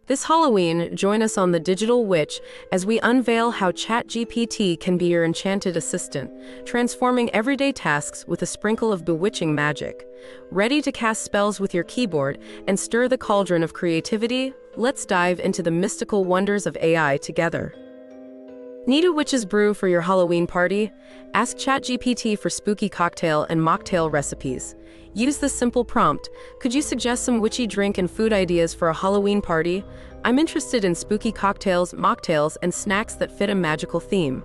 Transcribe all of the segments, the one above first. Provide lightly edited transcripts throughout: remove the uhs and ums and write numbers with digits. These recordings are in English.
This Halloween, join us on The Digital Witch as we unveil how ChatGPT can be your enchanted assistant, transforming everyday tasks with a sprinkle of bewitching magic. Ready to cast spells with your keyboard and stir the cauldron of creativity? Let's dive into the mystical wonders of AI together. Need a witch's brew for your Halloween party? Ask ChatGPT for spooky cocktail and mocktail recipes. Use this simple prompt: could you suggest some witchy drink and food ideas for a Halloween party? I'm interested in spooky cocktails, mocktails, and snacks that fit a magical theme.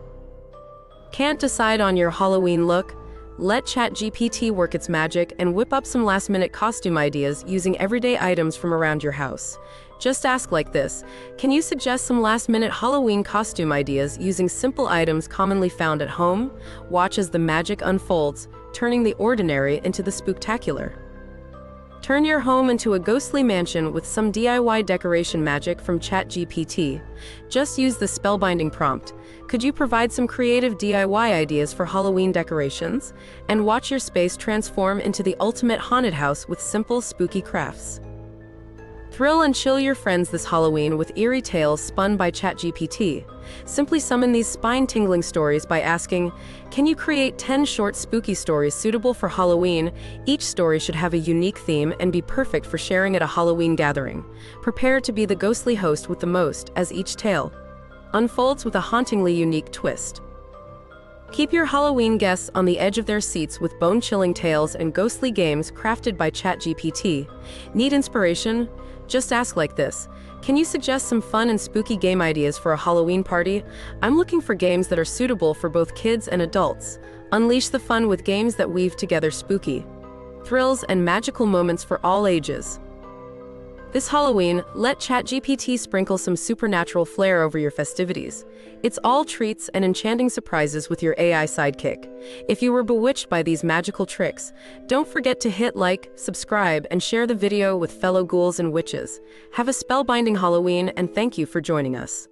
Can't decide on your Halloween look? Let ChatGPT work its magic and whip up some last-minute costume ideas using everyday items from around your house. Just ask like this: can you suggest some last-minute Halloween costume ideas using simple items commonly found at home? Watch as the magic unfolds, turning the ordinary into the spooktacular. Turn your home into a ghostly mansion with some DIY decoration magic from ChatGPT. Just use the spellbinding prompt: could you provide some creative DIY ideas for Halloween decorations? And watch your space transform into the ultimate haunted house with simple, spooky crafts. Thrill and chill your friends this Halloween with eerie tales spun by ChatGPT. Simply summon these spine-tingling stories by asking, can you create 10 short spooky stories suitable for Halloween? Each story should have a unique theme and be perfect for sharing at a Halloween gathering. Prepare to be the ghostly host with the most, as each tale unfolds with a hauntingly unique twist. Keep your Halloween guests on the edge of their seats with bone-chilling tales and ghostly games crafted by ChatGPT. Need inspiration? Just ask like this: can you suggest some fun and spooky game ideas for a Halloween party? I'm looking for games that are suitable for both kids and adults. Unleash the fun with games that weave together spooky thrills and magical moments for all ages. This Halloween, let ChatGPT sprinkle some supernatural flair over your festivities. It's all treats and enchanting surprises with your AI sidekick. If you were bewitched by these magical tricks, don't forget to hit like, subscribe, and share the video with fellow ghouls and witches. Have a spellbinding Halloween, and thank you for joining us.